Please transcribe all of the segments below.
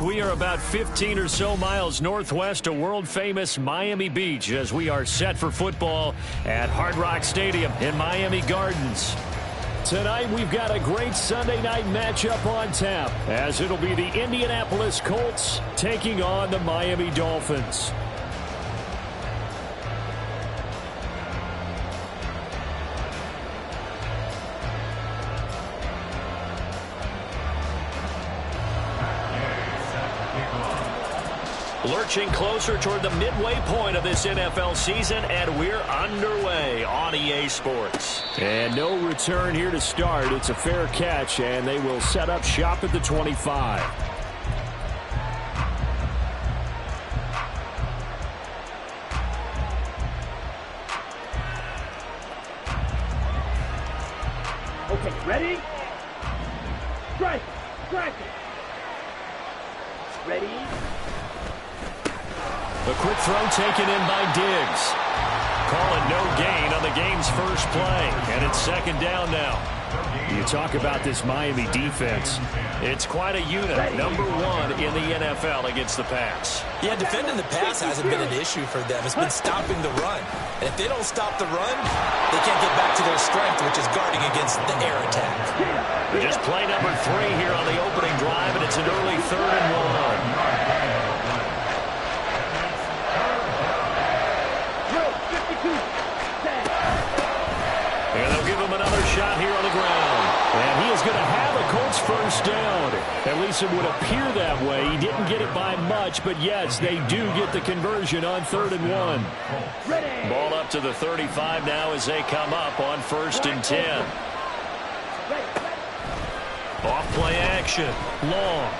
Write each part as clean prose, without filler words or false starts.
We are about 15 or so miles northwest of world-famous Miami Beach as we are set for football at Hard Rock Stadium in Miami Gardens. Tonight, we've got a great Sunday night matchup on tap as it'll be the Indianapolis Colts taking on the Miami Dolphins. Lurching closer toward the midway point of this NFL season, and we're underway on EA Sports. And no return here to start. It's a fair catch, and they will set up shop at the 25. Okay, ready? Strike! Strike! Ready? A quick throw taken in by Diggs. Call it no gain on the game's first play, and it's second down now. You talk about this Miami defense. It's quite a unit, number one in the NFL against the pass. Yeah, defending the pass hasn't been an issue for them. It's been stopping the run. And if they don't stop the run, they can't get back to their strength, which is guarding against the air attack. Just play number 3 here on the opening drive, and it's an early 3rd and 1. And they'll give him another shot here on the ground. And he is going to have a Colts first down. At least it would appear that way. He didn't get it by much, but yes, they do get the conversion on 3rd and 1. Ball up to the 35 now as they come up on 1st and 10. Off play action. Long.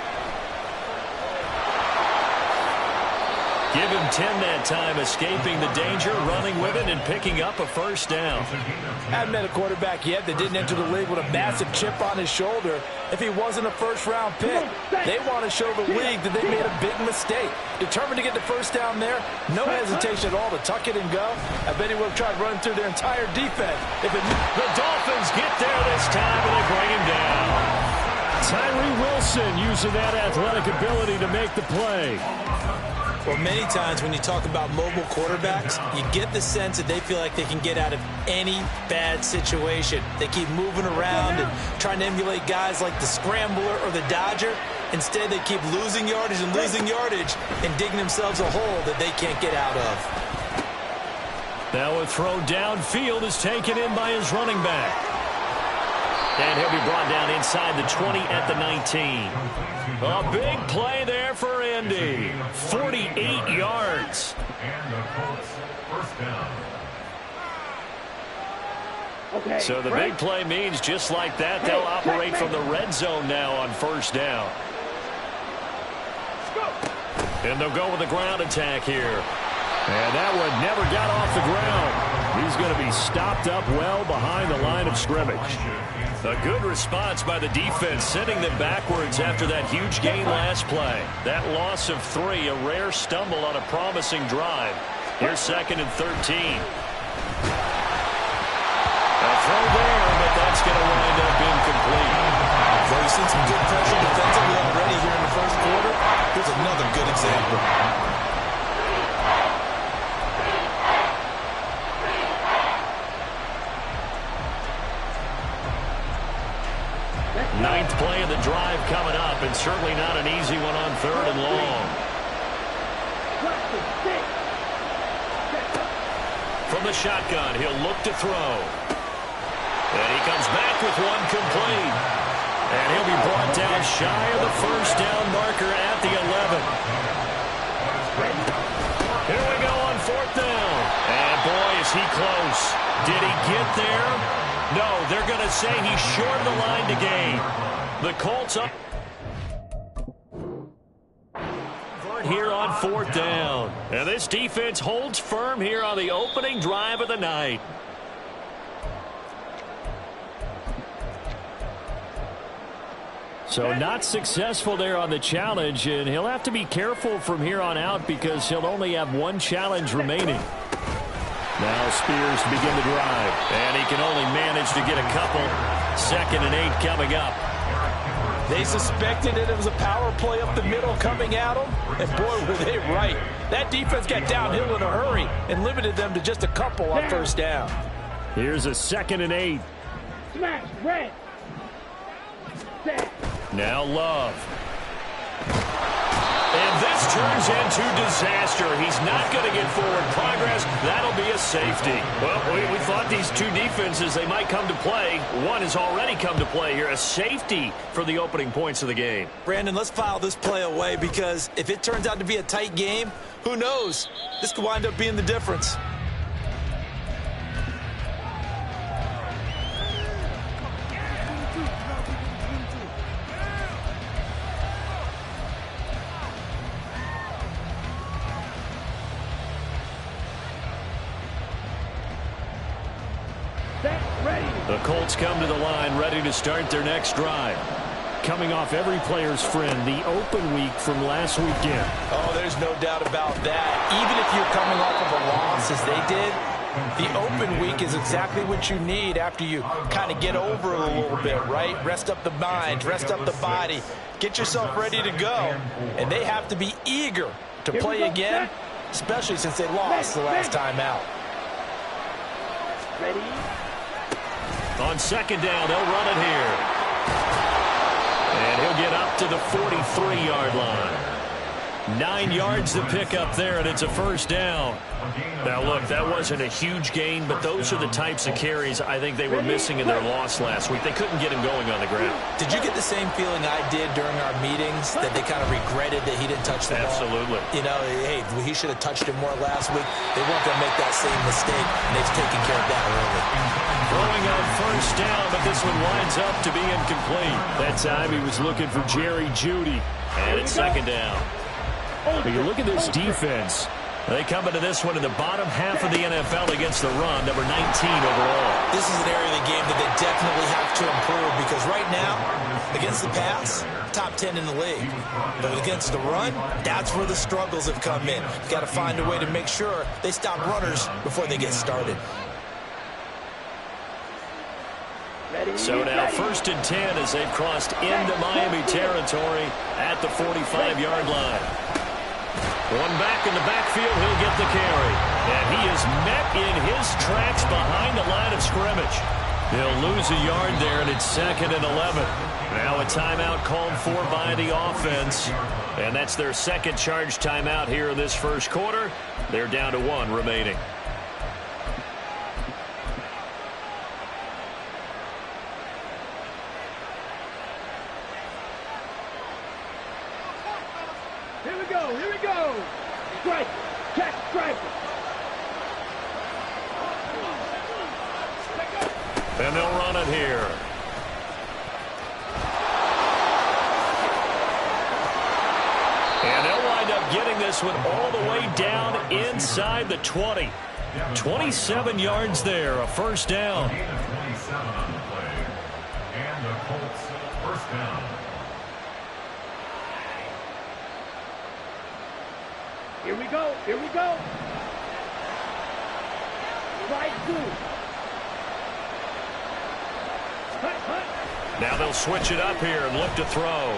Give him 10 that time, escaping the danger, running with it, and picking up a first down. Haven't met a quarterback yet that didn't enter the league with a massive chip on his shoulder. If he wasn't a first-round pick, they want to show the league that they made a big mistake. Determined to get the first down there, no hesitation at all to tuck it and go. I bet he would have tried running through their entire defense. The Dolphins get there this time, and they bring him down. Tyree Wilson using that athletic ability to make the play. Well, many times when you talk about mobile quarterbacks, you get the sense that they feel like they can get out of any bad situation. They keep moving around and trying to emulate guys like the Scrambler or the Dodger. Instead, they keep losing yardage and digging themselves a hole that they can't get out of. Now a throw downfield is taken in by his running back. And he'll be brought down inside the 20 at the 19. A big play there for Indy. 48 yards. So the big play means just like that, they'll operate from the red zone now on 1st down. And they'll go with the ground attack here. And that one never got off the ground. He's going to be stopped up well behind the line of scrimmage. A good response by the defense, sending them backwards after that huge gain last play. That loss of 3, a rare stumble on a promising drive. Here's 2nd and 13. A throw there, but that's going to wind up incomplete. Well, you've seen some good pressure defensively already here in the first quarter. Here's another good example. Ninth play of the drive coming up, and certainly not an easy one on 3rd and long. From the shotgun, he'll look to throw. And he comes back with one complete. And he'll be brought down shy of the first down marker at the 11. Here we go on 4th down. And boy, is he close. Did he get there? No, they're going to say he's short of the line to gain. The Colts up here on 4th down. And this defense holds firm here on the opening drive of the night. So not successful there on the challenge, and he'll have to be careful from here on out because he'll only have one challenge remaining. Now Spears to begin the drive, and he can only manage to get a couple. 2nd and 8 coming up. They suspected it was a power play up the middle coming at them, and boy, were they right. That defense got downhill in a hurry and limited them to just a couple on first down. Here's a 2nd and 8. Smash, red. Set. Now Love. And this turns into disaster. He's not going to get forward progress. That'll be a safety. Well, we thought these two defenses, they might come to play. One has already come to play here. A safety for the opening points of the game. Brandon, let's file this play away because if it turns out to be a tight game, who knows? This could wind up being the difference. The Colts come to the line ready to start their next drive. Coming off every player's friend, the open week from last weekend. Oh, there's no doubt about that. Even if you're coming off of a loss as they did, the open week is exactly what you need after you kind of get over it a little bit, right? Rest up the mind, rest up the body, get yourself ready to go. And they have to be eager to play again, especially since they lost the last time out. Ready? On 2nd down, they'll run it here. And he'll get up to the 43-yard line. 9 yards to pick up there, and it's a first down. Now, look, that wasn't a huge gain, but those are the types of carries I think they were missing in their loss last week. They couldn't get him going on the ground. Did you get the same feeling I did during our meetings, that they kind of regretted that he didn't touch the ball? Absolutely. You know, hey, he should have touched it more last week. They weren't going to make that same mistake, and they've taken care of that early. Throwing on first down, but this one winds up to be incomplete. That time he was looking for Jerry Jeudy, and it's 2nd down. But you look at this defense. They come into this one in the bottom half of the NFL against the run, number 19 overall. This is an area of the game that they definitely have to improve because right now, against the pass, top 10 in the league. But against the run, that's where the struggles have come in. You've got to find a way to make sure they stop runners before they get started. So now 1st and 10 as they've crossed into Miami territory at the 45-yard line. One back in the backfield, he'll get the carry. And he is met in his tracks behind the line of scrimmage. He'll lose a yard there, and it's 2nd and 11. Now a timeout called for by the offense. And that's their second charge timeout here in this first quarter. They're down to 1 remaining. Here we go. Strike. Check, strike. And they'll run it here. And they'll wind up getting this one all the way down inside the 20. 27 yards there, a first down. And the Colts first down. Here we go. Here we go. Strike 2. Now they'll switch it up here and look to throw.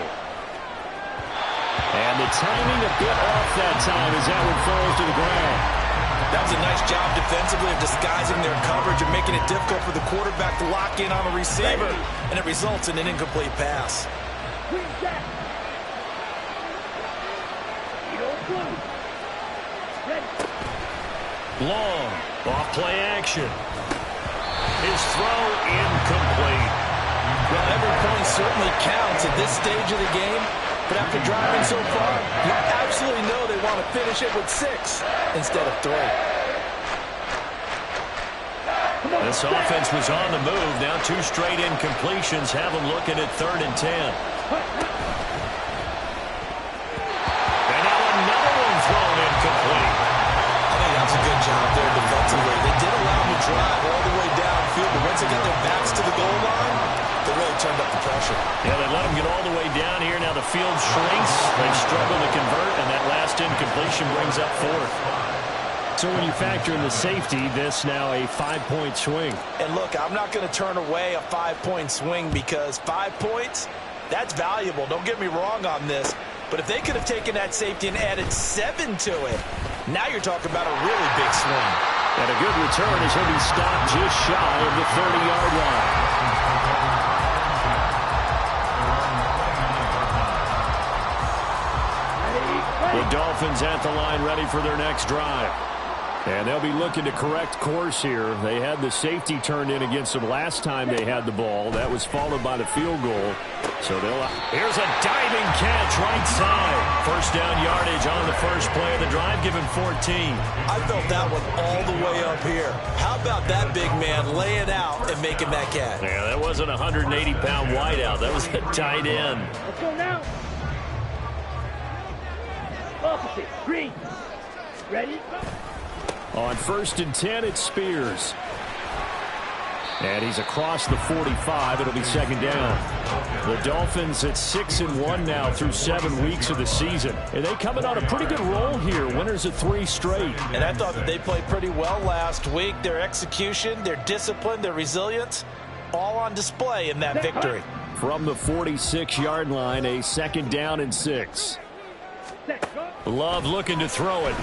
And the timing a bit off that time as that one falls to the ground. That was a nice job defensively of disguising their coverage and making it difficult for the quarterback to lock in on the receiver. And it results in an incomplete pass. Long, off play action. His throw incomplete. Well, every point certainly counts at this stage of the game. But after driving so far, you absolutely know they want to finish it with 6 instead of 3. This offense was on the move. Now 2 straight incompletions have them looking at 3rd and 10. And now another one thrown incomplete. I think that's a good job there defensively. They did allow them to drive all the way downfield, but once they got their backs to the goal line, they really turned up the pressure. Yeah, they let them get all the way down here. Now the field shrinks. They struggle to convert, and that last incompletion brings up 4th. So when you factor in the safety, this now a 5-point swing. And look, I'm not going to turn away a 5-point swing because 5 points, That's valuable. Don't get me wrong on this. But if they could have taken that safety and added 7 to it, now you're talking about a really big swing. And a good return as he'll be stopped just shy of the 30-yard line. The Dolphins at the line ready for their next drive. And they'll be looking to correct course here. They had the safety turned in against them last time they had the ball. That was followed by the field goal. So here's a diving catch right side. First down yardage on the first play of the drive, give him 14. I felt that one all the way up here. How about that big man laying out and making that catch? Yeah, that wasn't a 180-pound wideout. That was a tight end. Let's go now. Opposite. Green. Ready? On 1st and 10, it's Spears. And he's across the 45. It'll be second down. The Dolphins at 6-1 now through 7 weeks of the season. And they coming on a pretty good roll here. Winners of 3 straight. And I thought that they played pretty well last week. Their execution, their discipline, their resilience, all on display in that victory. From the 46-yard line, a 2nd down and 6. Love looking to throw it.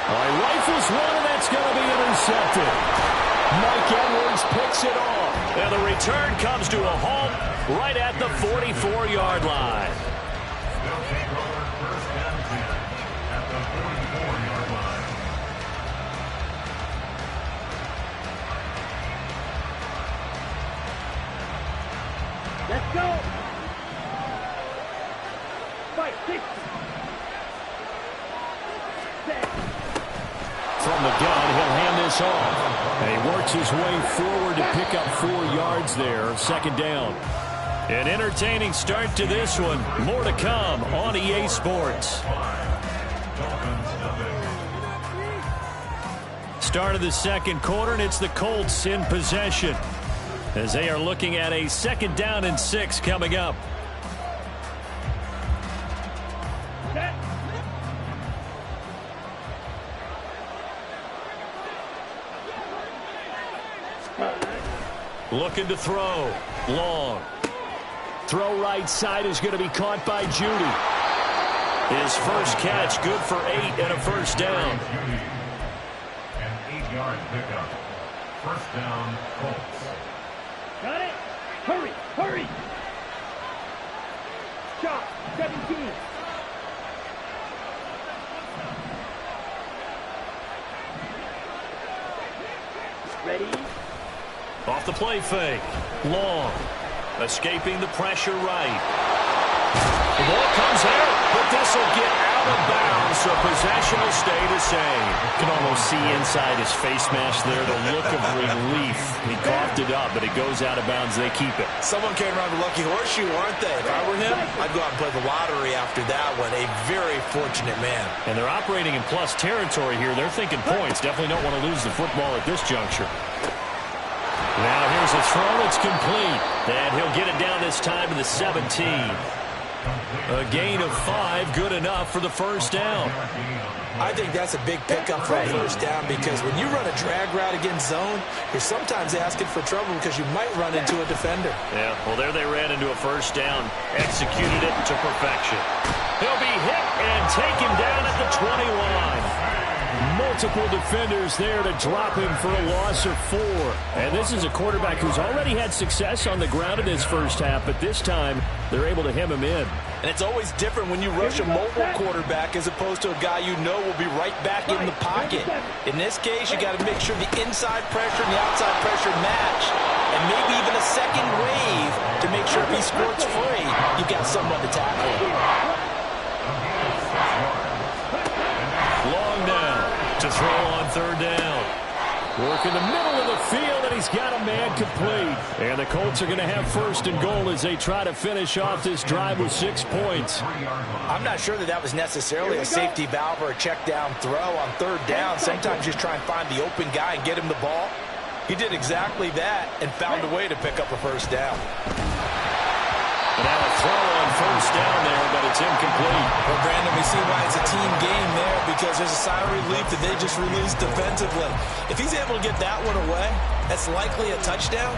Rifles one, and that's going to be intercepted. Mike Edwards picks it off. And the return comes to a halt right at the 44-yard line. Let's go. 5, 6. From the gun, he'll hand this off. And he works his way forward to pick up 4 yards there. 2nd down. An entertaining start to this one. More to come on EA Sports. Start of the 2nd quarter, and it's the Colts in possession as they are looking at a 2nd down and 6 coming up. Looking to throw. Long. Throw right side is going to be caught by Judy. His first catch good for 8 and a first down. An 8-yard pickup. First down, Colts. Got it. Hurry. Hurry. Shot. 17. Ready. Off the play fake. Long. Escaping the pressure right. The ball comes out, but this will get out of bounds, so possession will stay the same. You can almost see inside his face mask there the look of relief. He coughed it up, but it goes out of bounds. They keep it. Someone came around the lucky horseshoe, aren't they? If I were him, I'd go out and play the lottery after that one. A very fortunate man. And they're operating in plus territory here. They're thinking points. Definitely don't want to lose the football at this juncture. Now here's a throw. It's complete. And he'll get it down this time to the 17. A gain of 5, good enough for the first down. I think that's a big pickup for a first down because when you run a drag route against zone, you're sometimes asking for trouble because you might run into a defender. Yeah, well, there they ran into a first down, executed it to perfection. He'll be hit and taken down at the 21. Multiple defenders there to drop him for a loss of 4. And this is a quarterback who's already had success on the ground in this first half, but this time they're able to hem him in. And it's always different when you rush a mobile quarterback as opposed to a guy you know will be right back in the pocket. In this case, you got to make sure the inside pressure and the outside pressure match. And maybe even a second wave to make sure if he squirts free, you've got someone to tackle him. Long down to throw on third down. Work in the middle of the field, and he's got a man complete. And the Colts are going to have first and goal as they try to finish off this drive with 6 points. I'm not sure that was necessarily a safety valve or a check down throw on third down. Sometimes just try and find the open guy and get him the ball. He did exactly that and found a way to pick up a first down. And now a throw on first down there, but it's incomplete. Well, Brandon, we see why it's a team game there because there's a sigh of relief that they just released defensively. If he's able to get that one away, that's likely a touchdown.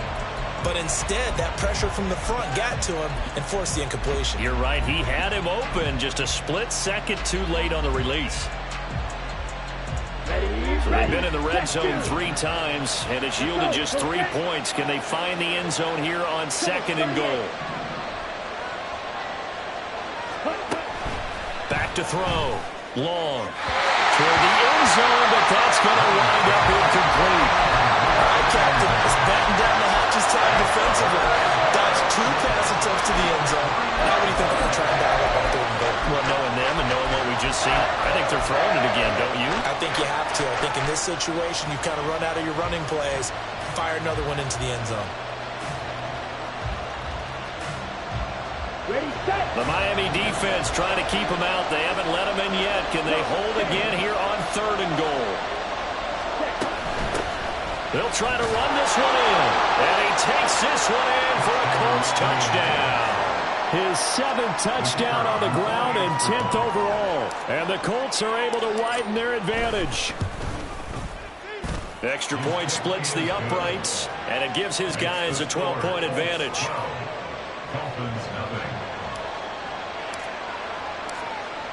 but instead that pressure from the front got to him and forced the incompletion. You're right. He had him open, just a split second too late on the release. So they've been in the red zone 3 times, and it's yielded just 3 points. Can they find the end zone here on 2nd and goal? Back to throw. Long. Toward the end zone, but that's going to wind up incomplete. All right, Captain, it's batten down the hatches time defensively. Dodge 2 pass attempts to the end zone. Now what do you think they're going to try and dial up on 3rd and goal? Well, knowing them and knowing what we just seen, I think they're throwing it again, don't you? I think you have to. I think in this situation, you kind of run out of your running plays, fire another one into the end zone. Ready, set. The Miami defense trying to keep them out. They haven't let them in yet. Can they hold again here on 3rd and goal? They'll try to run this one in. And he takes this one in for a Colts touchdown. His 7th touchdown on the ground and 10th overall. And the Colts are able to widen their advantage. Extra point splits the uprights, and it gives his guys a 12-point advantage. Dolphins nothing.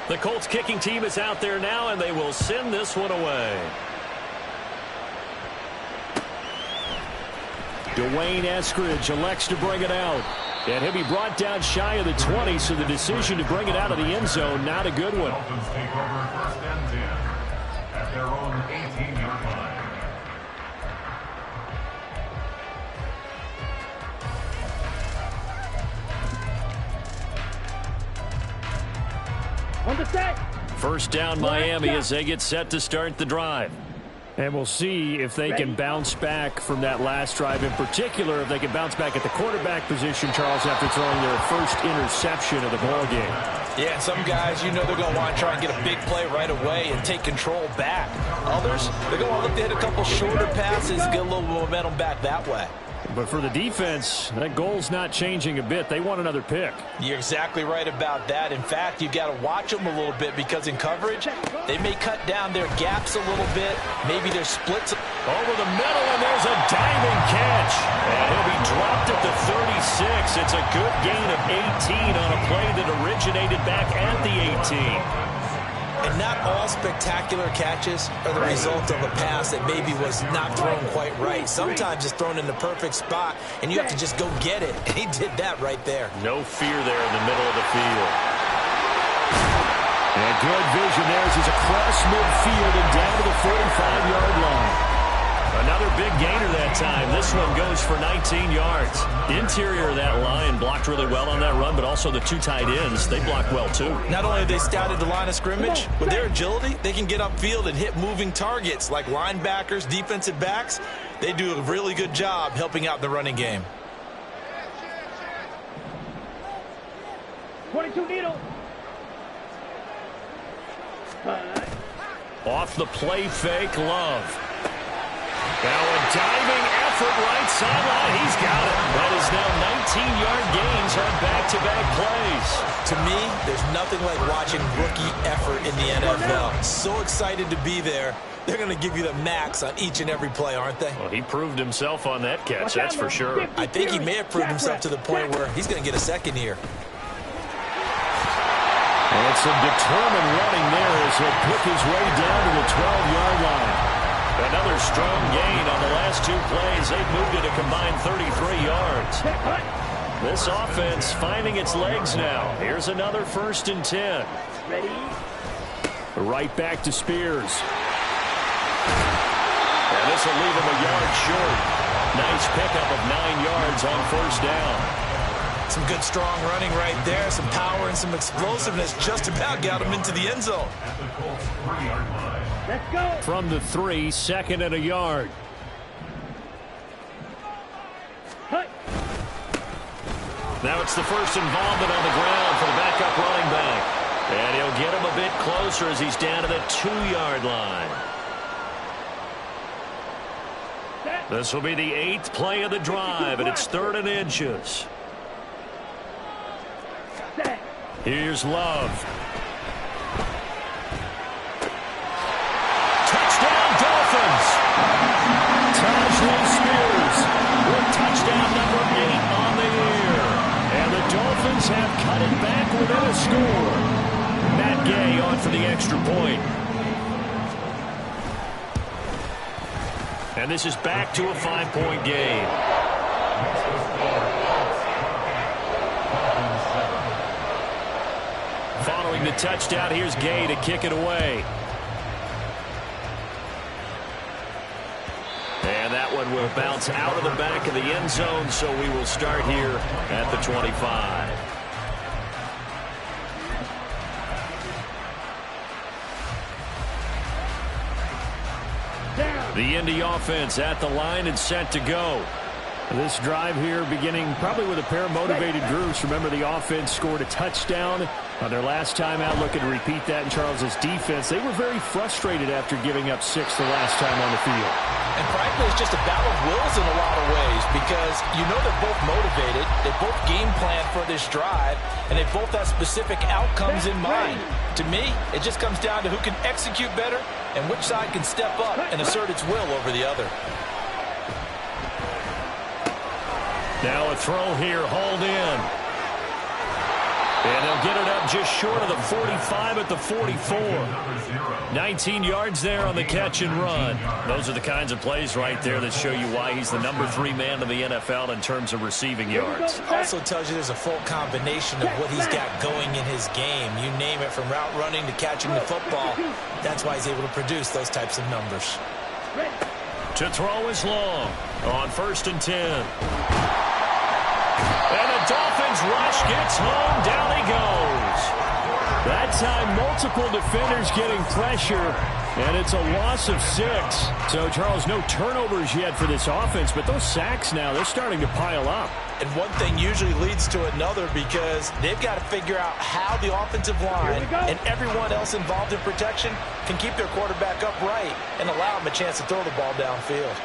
The Colts kicking team is out there now, and they will send this one away. Dwayne Eskridge elects to bring it out. And he'll be brought down shy of the 20, so the decision to bring it out of the end zone, not a good one. Dolphins take over 1st and 10 at their own 18-yard line. On the set. First down Miami as they get set to start the drive. And we'll see if they can bounce back from that last drive. In particular, if they can bounce back at the quarterback position, Charles, after throwing their first interception of the ballgame. Yeah, and some guys, you know they're going to want to try and get a big play right away and take control back. Others, they're going to look to hit a couple shorter passes, get a little momentum back that way. But for the defense, that goal's not changing a bit. They want another pick. You're exactly right about that. In fact, you've got to watch them a little bit because in coverage, they may cut down their gaps a little bit. Maybe their splits. Over the middle, and there's a diving catch. And he'll be dropped at the 36. It's a good gain of 18 on a play that originated back at the 18. And not all spectacular catches are the result of a pass that maybe was not thrown quite right. Sometimes it's thrown in the perfect spot, and you have to just go get it. And he did that right there. No fear there in the middle of the field. And good vision there as he's across midfield and down to the 45-yard line. Another big gainer that time. This one goes for 19 yards. The interior of that line blocked really well on that run, but also the 2 tight ends, they blocked well too. Not only have they scouted the line of scrimmage, with their agility, they can get upfield and hit moving targets like linebackers, defensive backs. They do a really good job helping out the running game. 22 needle. Off the play fake, Love. Now a diving effort right sideline. He's got it. That is now 19-yard gains on back-to-back plays. To me, there's nothing like watching rookie effort in the NFL. So excited to be there. They're going to give you the max on each and every play, aren't they? Well, he proved himself on that catch, that's for sure. I think he may have proved himself to the point where he's going to get a second here. And some determined running there as he'll pick his way down to the 12-yard line. Another strong gain on the last 2 plays. They've moved it a combined 33 yards. This offense finding its legs now. Here's another 1st and 10. Ready? Right back to Spears. And this will leave him a yard short. Nice pickup of 9 yards on 1st down. Some good strong running right there. Some power and some explosiveness just about got him into the end zone. At the Colts 3-yard line. Let's go. From the 3, 2nd and a yard. Hut. Now it's the first involvement on the ground for the backup running back. And he'll get him a bit closer as he's down to the 2-yard line. This will be the 8th play of the drive, and it's 3rd and inches. Here's Love. Touchdown, Dolphins! Spears with touchdown number got it back within a score. Matt Gay on for the extra point. And this is back to a 5-point game. Following the touchdown, here's Gay to kick it away. And that one will bounce out of the back of the end zone, so we will start here at the 25. The Indy offense at the line and set to go. This drive here beginning probably with a pair of motivated groups. Remember, the offense scored a touchdown on their last time out, looking to repeat that in Charles's defense. They were very frustrated after giving up 6 the last time on the field. And frankly, it's just a battle of wills in a lot of ways because you know they're both motivated, they both game plan for this drive, and they both have specific outcomes in mind. To me, it just comes down to who can execute better and which side can step up and assert its will over the other. Now a throw here, hauled in. And they'll get it up just short of the 45 at the 44. 19 yards there on the catch and run. Those are the kinds of plays right there that show you why he's the number 3 man in the NFL in terms of receiving yards. Also tells you there's a full combination of what he's got going in his game. You name it, from route running to catching the football. That's why he's able to produce those types of numbers. To throw is long on 1st and 10. And the Dolphins rush, gets home, down he goes. That time, multiple defenders getting pressure, and it's a loss of 6. So, Charles, no turnovers yet for this offense, but those sacks now, they're starting to pile up. And one thing usually leads to another because they've got to figure out how the offensive line and everyone else involved in protection can keep their quarterback upright and allow him a chance to throw the ball downfield.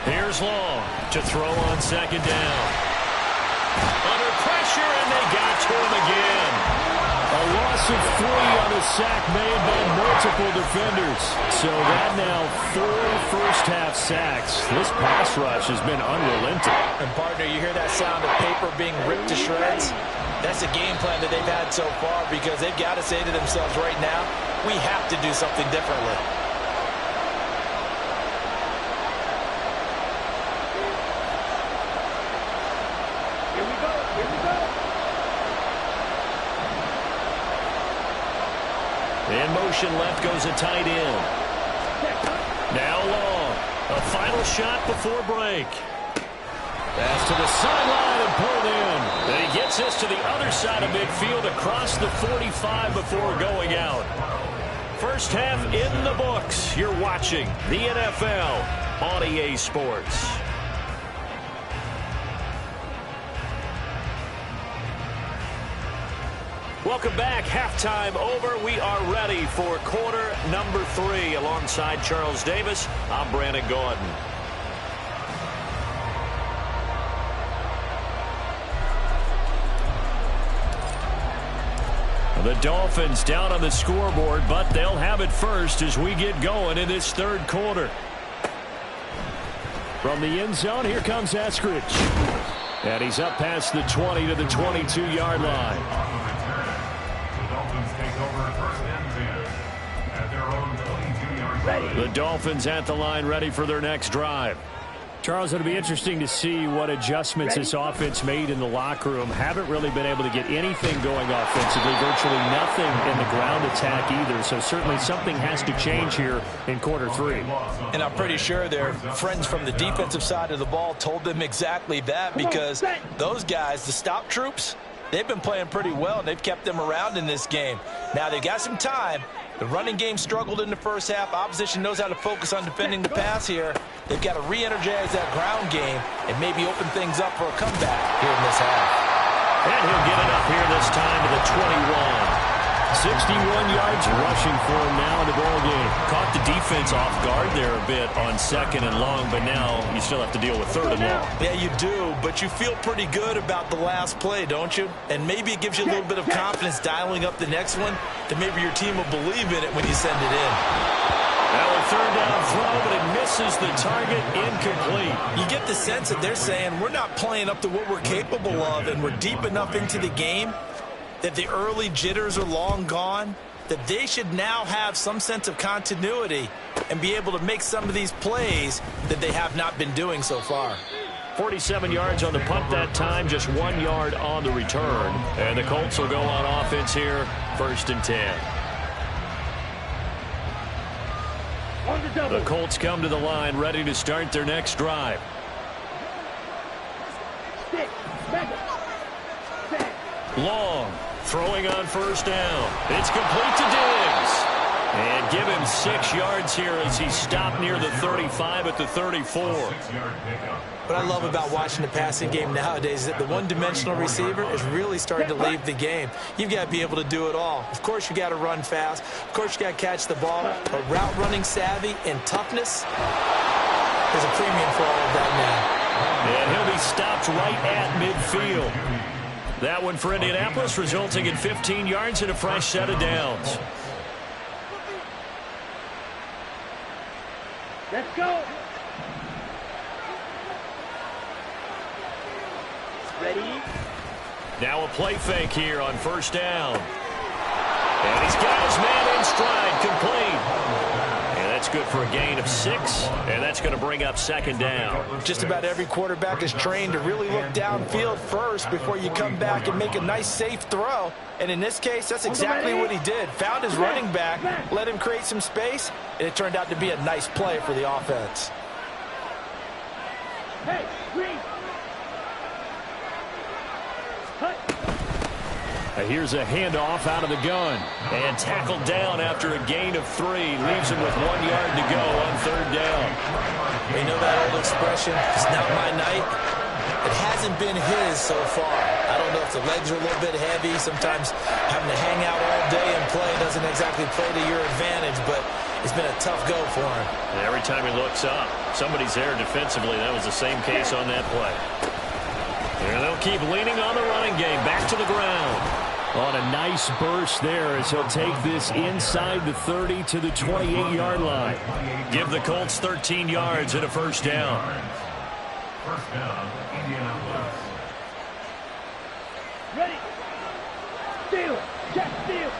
Here's Long to throw on 2nd down. Under pressure, and they got to him again. A loss of 3 on a sack made by multiple defenders. So that now 4 first-half sacks. This pass rush has been unrelenting. And, partner, you hear that sound of paper being ripped to shreds? That's a game plan that they've had so far because they've got to say to themselves right now, we have to do something differently. In motion left goes a tight end. Now Long. A final shot before break. Pass to the sideline and pulled in. And he gets this to the other side of midfield across the 45 before going out. First half in the books. You're watching the NFL on EA Sports. Welcome back. Halftime over. We are ready for quarter number 3. Alongside Charles Davis, I'm Brandon Gordon. The Dolphins down on the scoreboard, but they'll have it first as we get going in this 3rd quarter. From the end zone, here comes Eskridge. And he's up past the 20 to the 22-yard line. The Dolphins at the line, ready for their next drive. Charles, it'll be interesting to see what adjustments this offense made in the locker room. Haven't really been able to get anything going offensively, virtually nothing in the ground attack either. So certainly something has to change here in quarter 3. And I'm pretty sure their friends from the defensive side of the ball told them exactly that because those guys, the stop troops, they've been playing pretty well, and they've kept them around in this game. Now, they've got some time. The running game struggled in the first half. Opposition knows how to focus on defending the pass here. They've got to re-energize that ground game and maybe open things up for a comeback here in this half. And he'll get it up here this time to the 21. 61 yards rushing for him now in the ball game. Caught the defense off guard there a bit on 2nd and long, but now you still have to deal with 3rd and long. Yeah, you do, but you feel pretty good about the last play, don't you? And maybe it gives you a little bit of confidence dialing up the next one that maybe your team will believe in it when you send it in. That will third down throw, but it misses the target, incomplete. You get the sense that they're saying we're not playing up to what we're capable of, and we're deep enough into the game that the early jitters are long gone, that they should now have some sense of continuity and be able to make some of these plays that they have not been doing so far. 47 yards on the punt that time, just 1 yard on the return. And the Colts will go on offense here, 1st and 10. The Colts come to the line, ready to start their next drive. Long, throwing on 1st down. It's complete to Diggs. And give him 6 yards here as he stopped near the 35 at the 34. What I love about watching the passing game nowadays is that the one-dimensional receiver is really starting to leave the game. You've got to be able to do it all. Of course, you got to run fast. Of course, you got to catch the ball. But route running savvy and toughness, there's a premium for all of that now. And he'll be stopped right at midfield. That one for Indianapolis, resulting in 15 yards and a fresh set of downs. Let's go. Ready? Now a play fake here on 1st down. And he's got his man in stride, complete. And that's good for a gain of 6, and that's going to bring up 2nd down. Just about every quarterback is trained to really look downfield first before you come back and make a nice, safe throw. And in this case, that's exactly what he did. Found his running back, let him create some space, and it turned out to be a nice play for the offense. Hey, green. Here's a handoff out of the gun. And tackled down after a gain of 3. Leaves him with 1 yard to go on 3rd down. You know that old expression, it's not my night? It hasn't been his so far. I don't know if the legs are a little bit heavy. Sometimes having to hang out all day and play doesn't exactly play to your advantage, but it's been a tough go for him. And every time he looks up, somebody's there defensively. That was the same case on that play. And they'll keep leaning on the running game. Back to the ground. On a nice burst there as he'll take this inside the 30 to the 28-yard line. Give the Colts 13 yards and a 1st down. 1st down, Indianapolis. Ready. Steal. Check steal.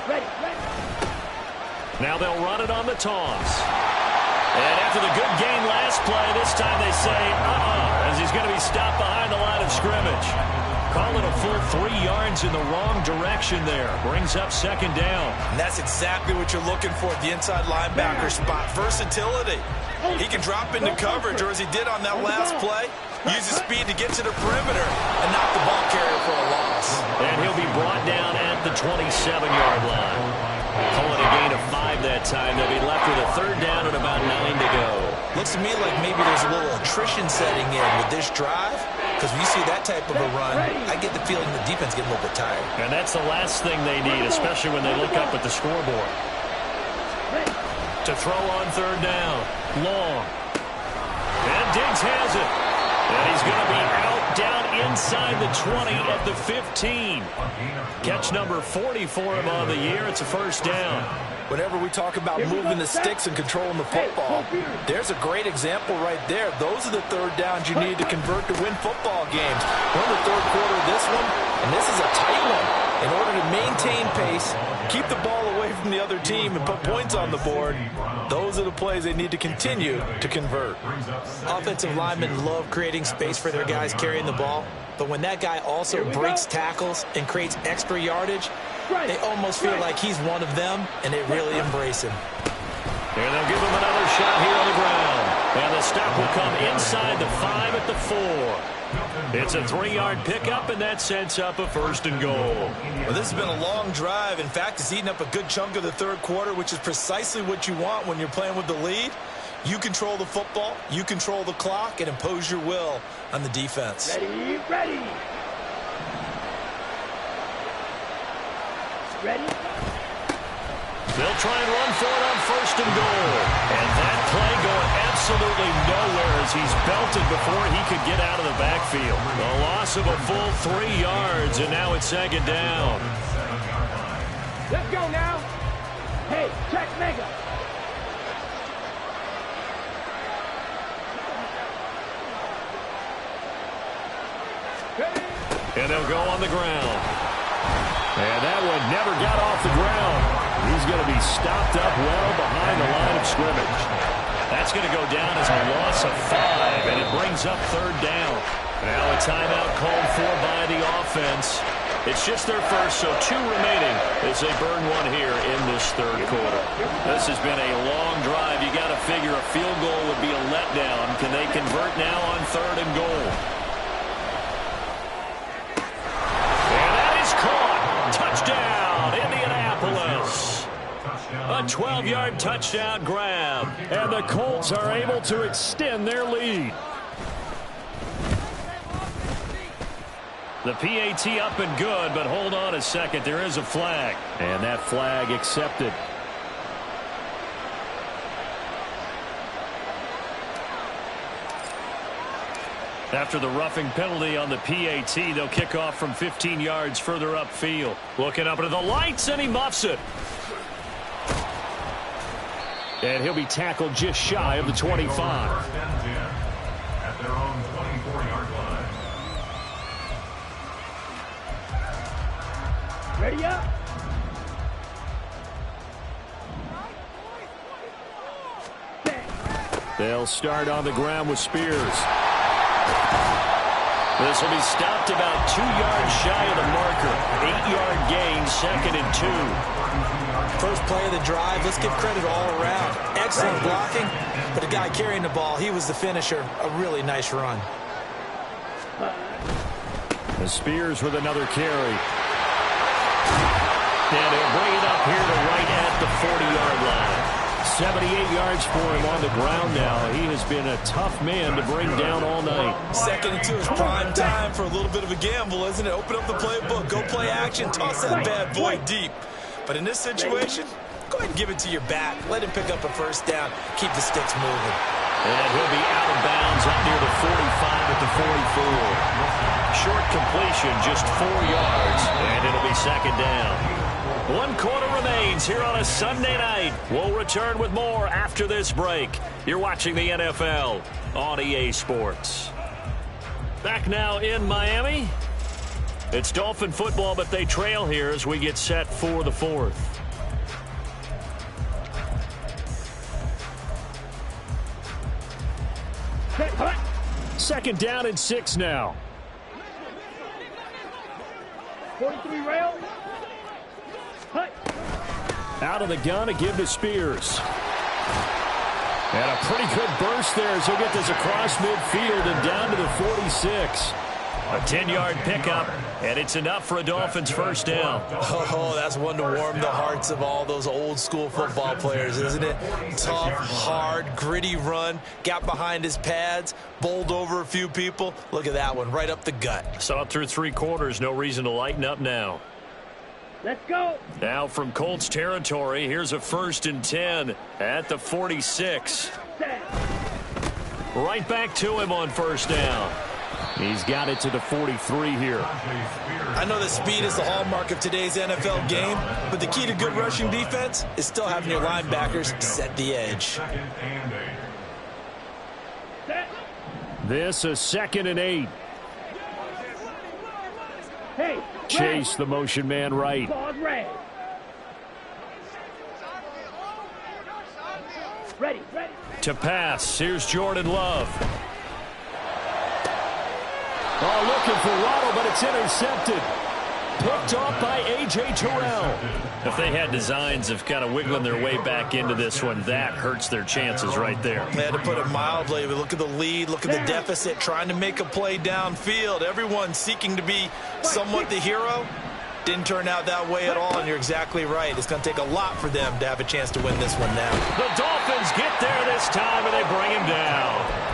Ready. Now they'll run it on the toss. And after the good gain last play, this time they say, as he's going to be stopped behind the line of scrimmage. Call it a full 3 yards in the wrong direction there. Brings up 2nd down. And that's exactly what you're looking for at the inside linebacker spot. Versatility. He can drop into coverage, or as he did on that last play, use his speed to get to the perimeter and knock the ball carrier for a loss. And he'll be brought down at the 27-yard line. Calling a gain of 5 that time. They'll be left with a 3rd down and about 9 to go. Looks to me like maybe there's a little attrition setting in with this drive, because when you see that type of a run, I get the feeling the defense getting a little bit tired. And that's the last thing they need, especially when they look up at the scoreboard. To throw on 3rd down. Long. And Diggs has it. And he's going to be out down inside the 20 at the 15. Catch number 40 for him on the year. It's a 1st down. Whenever we talk about moving the sticks and controlling the football, there's a great example right there. Those are the 3rd downs you need to convert to win football games. We're in the 3rd quarter of this one, and this is a tight one. In order to maintain pace, keep the ball away from the other team, and put points on the board, those are the plays they need to continue to convert. Offensive linemen love creating space for their guys carrying the ball, but when that guy also breaks tackles and creates extra yardage, they almost feel like he's one of them, and they really embrace him. And they'll give him another shot here on the ground. And the stop will come inside the 5 at the 4. It's a 3-yard pickup, and that sets up a 1st and goal. Well, this has been a long drive. In fact, it's eaten up a good chunk of the 3rd quarter, which is precisely what you want when you're playing with the lead. You control the football, you control the clock, and impose your will on the defense. Ready, ready. Ready. They'll try and run for it on 1st and goal. And that play going absolutely nowhere as he's belted before he could get out of the backfield. A loss of a full 3 yards, and now it's 2nd down. Let's go now. Hey. Check mega. And they'll go on the ground. And that one never got off the ground. He's going to be stopped up well behind the line of scrimmage. That's going to go down as a loss of 5, and it brings up third down. Now a timeout called for by the offense. It's just their first, so 2 remaining as they burn one here in this third quarter. This has been a long drive. You got to figure a field goal would be a letdown. Can they convert now on 3rd and goal? Touchdown, Indianapolis. A 12-yard touchdown grab. And the Colts are able to extend their lead. The PAT up and good, but hold on a second. There is a flag. And that flag accepted. After the roughing penalty on the PAT, they'll kick off from 15 yards further upfield. Looking up into the lights, and he muffs it. And he'll be tackled just shy of the 25. At their own 24-yard line. Ready up. They'll start on the ground with Spears. This will be stopped about 2 yards shy of the marker. 8-yard gain, 2nd and 2. First play of the drive, let's give credit all around. Excellent blocking, but the guy carrying the ball, he was the finisher. A really nice run. The Spears with another carry. And they'll bring it up here to right at the 40-yard line. 78 yards for him on the ground now. He has been a tough man to bring down all night. 2nd and 2 is prime time for a little bit of a gamble, isn't it? Open up the playbook, go play action, toss that bad boy deep. But in this situation, go ahead and give it to your back. Let him pick up a first down. Keep the sticks moving. And he'll be out of bounds up near the 45 at the 44. Short completion, just 4 yards, and it'll be 2nd down. 1 quarter remains here on a Sunday night. We'll return with more after this break. You're watching the NFL on EA Sports. Back now in Miami. It's Dolphin football, but they trail here as we get set for the 4th. Second down and 6 now. 43 rail. Out of the gun to give to Spears. And a pretty good burst there as he'll get this across midfield and down to the 46. A 10-yard pickup, and it's enough for a Dolphins first down. Oh, that's one to warm the hearts of all those old-school football players, isn't it? Tough, hard, gritty run, got behind his pads, bowled over a few people. Look at that one, right up the gut. Saw it through 3 quarters, no reason to lighten up now. Let's go. Now from Colts territory, here's a 1st and 10 at the 46. Right back to him on first down. He's got it to the 43 here. I know that speed is the hallmark of today's NFL game, but the key to good rushing defense is still having your linebackers set the edge. This is 2nd and 8. Hey, Chase the motion man right. Ball's red. Ready. To pass, here's Jordan Love. Oh, looking for Waddle, but it's intercepted. Picked off by A.J. Terrell. If they had designs of kind of wiggling their way back into this one, that hurts their chances right there. They had to put it mildly. Look at the lead, look at the deficit, trying to make a play downfield. Everyone seeking to be somewhat the hero. Didn't turn out that way at all, and you're exactly right. It's going to take a lot for them to have a chance to win this one now. The Dolphins get there this time, and they bring him down.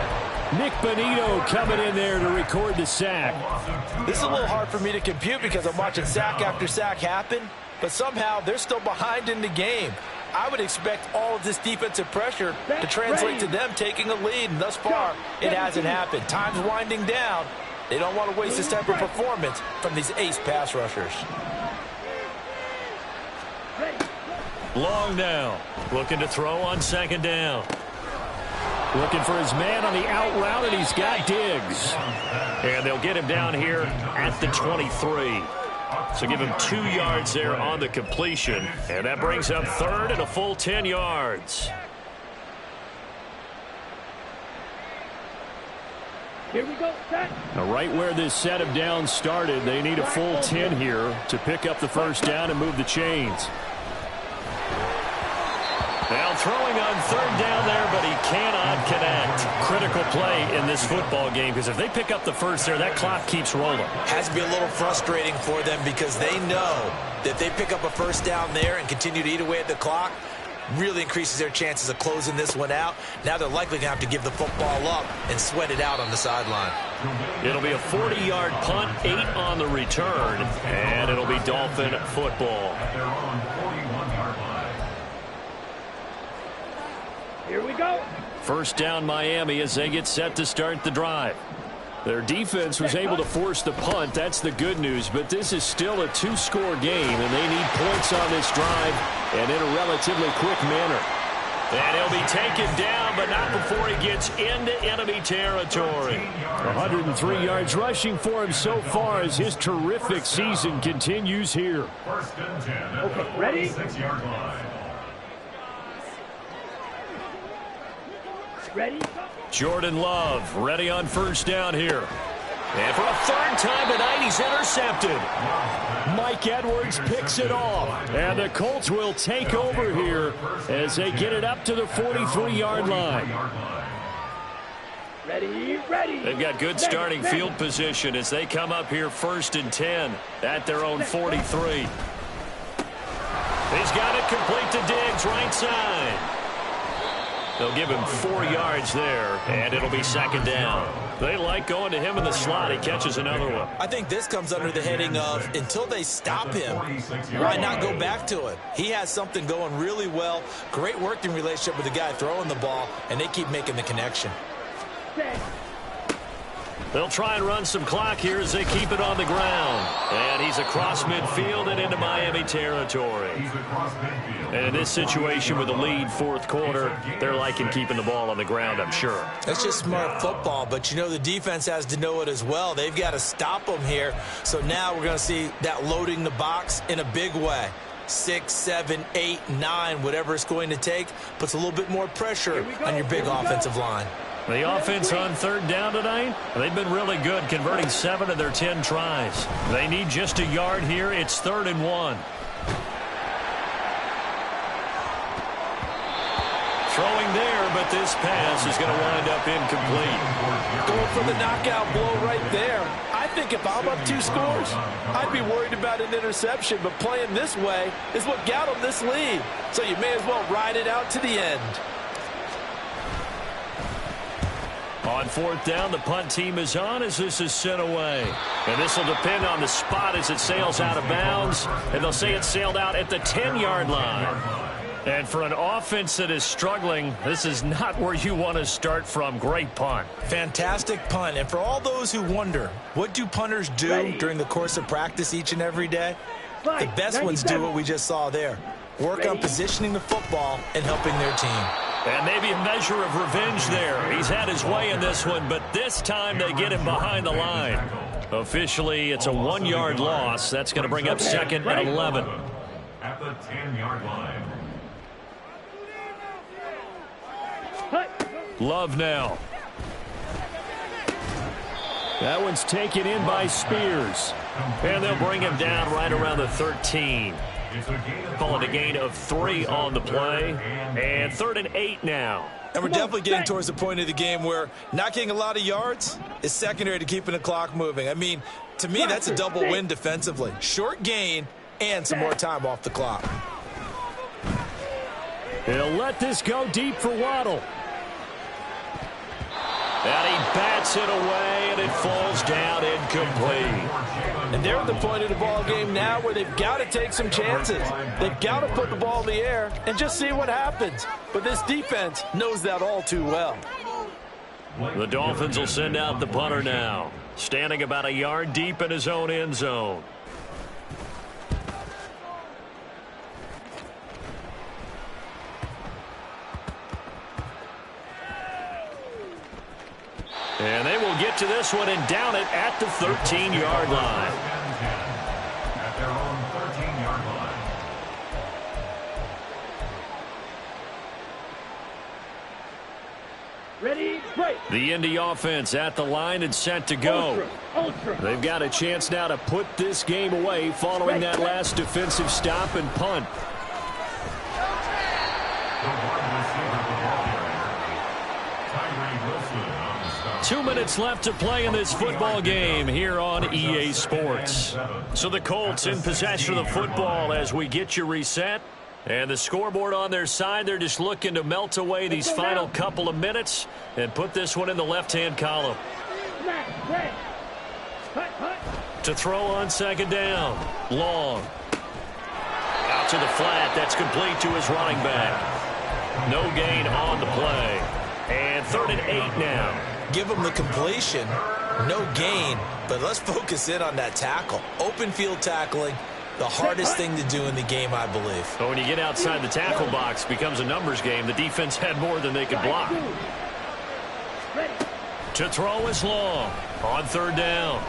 Nick Bonito coming in there to record the sack. This is a little hard for me to compute because I'm watching sack after sack happen, but somehow they're still behind in the game. I would expect all of this defensive pressure to translate to them taking a lead, and thus far, it hasn't happened. Time's winding down. They don't want to waste this type of performance from these ace pass rushers. Long now. Looking to throw on second down. Looking for his man on the out route, and he's got Diggs. And they'll get him down here at the 23. So give him 2 yards there on the completion. And that brings up third and a full 10 yards. Here we go, set. Now right where this set of downs started, they need a full 10 here to pick up the first down and move the chains. Now throwing on third down there, but he cannot connect. Critical play in this football game, because if they pick up the first there, that clock keeps rolling. Has to be a little frustrating for them because they know that if they pick up a first down there and continue to eat away at the clock, really increases their chances of closing this one out. Now they're likely going to have to give the football up and sweat it out on the sideline. It'll be a 40-yard punt, 8 on the return, and it'll be Dolphin football. Here we go. First down Miami as they get set to start the drive. Their defense was able to force the punt. That's the good news, but this is still a 2-score game, and they need points on this drive and in a relatively quick manner. And he'll be taken down, but not before he gets into enemy territory. 103 yards rushing for him so far as his terrific season continues here. First and 10. Okay, ready? 6-yard line. Ready? Jordan Love ready on first down here. And for a third time tonight, he's intercepted. Mike Edwards picks it off. And the Colts will take over here as they get it up to the 43-yard line. Ready, ready. They've got good starting field position as they come up here first and 10 at their own 43. He's got it complete to Diggs, right side. They'll give him 4 yards there, and it'll be second down. They like going to him in the slot. He catches another one. I think this comes under the heading of until they stop him, why not go back to it? He has something going really well, great working relationship with the guy throwing the ball, and they keep making the connection. They'll try and run some clock here as they keep it on the ground. And he's across midfield and into Miami territory. And in this situation with the lead fourth quarter, they're liking keeping the ball on the ground, I'm sure. That's just smart football, but you know the defense has to know it as well. They've got to stop them here. So now we're going to see that loading the box in a big way. 6, 7, 8, 9, whatever it's going to take, puts a little bit more pressure on your big offensive line. The offense on third down tonight, they've been really good, converting 7 of their 10 tries. They need just a yard here. It's 3rd and 1. Throwing there, but this pass is going to wind up incomplete. Going for the knockout blow right there. I think if I'm up 2 scores, I'd be worried about an interception, but playing this way is what got them this lead. So you may as well ride it out to the end. On 4th down, the punt team is on as this is sent away. And this will depend on the spot as it sails out of bounds. And they'll say it sailed out at the 10-yard line. And for an offense that is struggling, this is not where you want to start from. Great punt. Fantastic punt. And for all those who wonder, what do punters do during the course of practice each and every day? The best ones do what we just saw there. Work on positioning the football and helping their team. And maybe a measure of revenge there. He's had his way in this one, but this time they get him behind the line. Officially, it's a 1-yard loss. That's going to bring up 2nd and 11. At the 10-yard line. Love now. That one's taken in by Spears. And they'll bring him down right around the 13. Call it a gain of 3 on the play. And 3rd and 8 now. And we're definitely getting towards the point of the game where not getting a lot of yards is secondary to keeping the clock moving. I mean, to me, that's a double win defensively. Short gain and some more time off the clock. He'll let this go deep for Waddle. And he bats it away, and it falls down incomplete. And they're at the point of the ball game now where they've got to take some chances. They've got to put the ball in the air and just see what happens. But this defense knows that all too well. The Dolphins will send out the punter now, standing about a yard deep in his own end zone. And they will get to this one and down it at the 13-yard line. At their own 13-yard line. Ready, break. The Indy offense at the line and set to go. Ultra. They've got a chance now to put this game away following that last defensive stop and punt. The wide receiver of the ball carrier, Tyree Wilson on the start. 2 minutes left to play in this football game here on EA Sports. So the Colts in possession of the football as we get you reset. And the scoreboard on their side, they're just looking to melt away these final couple of minutes and put this one in the left-hand column. To throw on second down. Long. Out to the flat. That's complete to his running back. No gain on the play. And 3rd and 8 now. Give him the completion. No gain. But let's focus in on that tackle. Open field tackling. The hardest thing to do in the game, I believe. But when you get outside the tackle box, it becomes a numbers game. The defense had more than they could block. To throw is Long on 3rd down.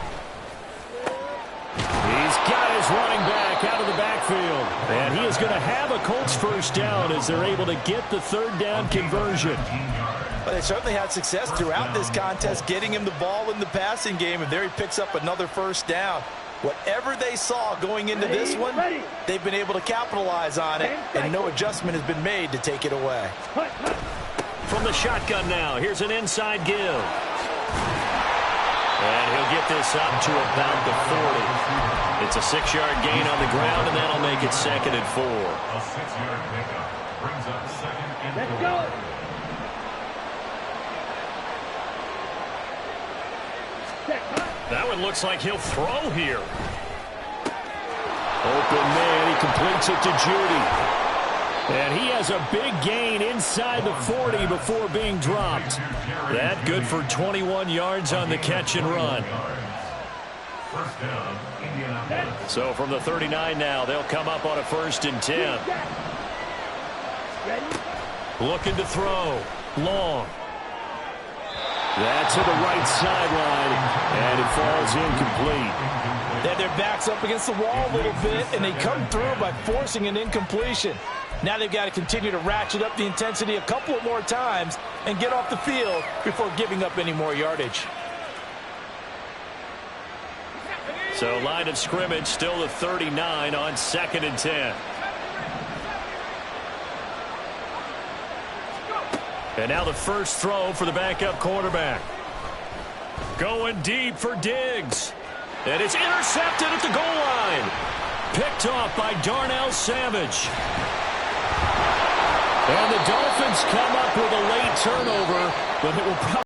He's got his running back out of the backfield. And he is going to have a Colts first down as they're able to get the 3rd down conversion. But they certainly had success throughout this contest, getting him the ball in the passing game, and there he picks up another first down. Whatever they saw going into this one, they've been able to capitalize on it, and no adjustment has been made to take it away. From the shotgun now, here's an inside give. And he'll get this up to about the 40. It's a 6-yard gain on the ground, and that'll make it 2nd and 4. A 6-yard pickup brings up 2nd and 4. Let's go. That one looks like he'll throw here. Open man, he completes it to Judy. And he has a big gain inside the 40 before being dropped. That good for 21 yards on the catch and run. First down, Indianapolis. So from the 39 now, they'll come up on a 1st and 10. Looking to throw. Long. That's to the right sideline, and it falls incomplete. They had their backs up against the wall a little bit, and they come through by forcing an incompletion. Now they've got to continue to ratchet up the intensity a couple of more times and get off the field before giving up any more yardage. So line of scrimmage still the 39 on 2nd and 10. And now the first throw for the backup quarterback. Going deep for Diggs. And it's intercepted at the goal line. Picked off by Darnell Savage. And the Dolphins come up with a late turnover, but it will probably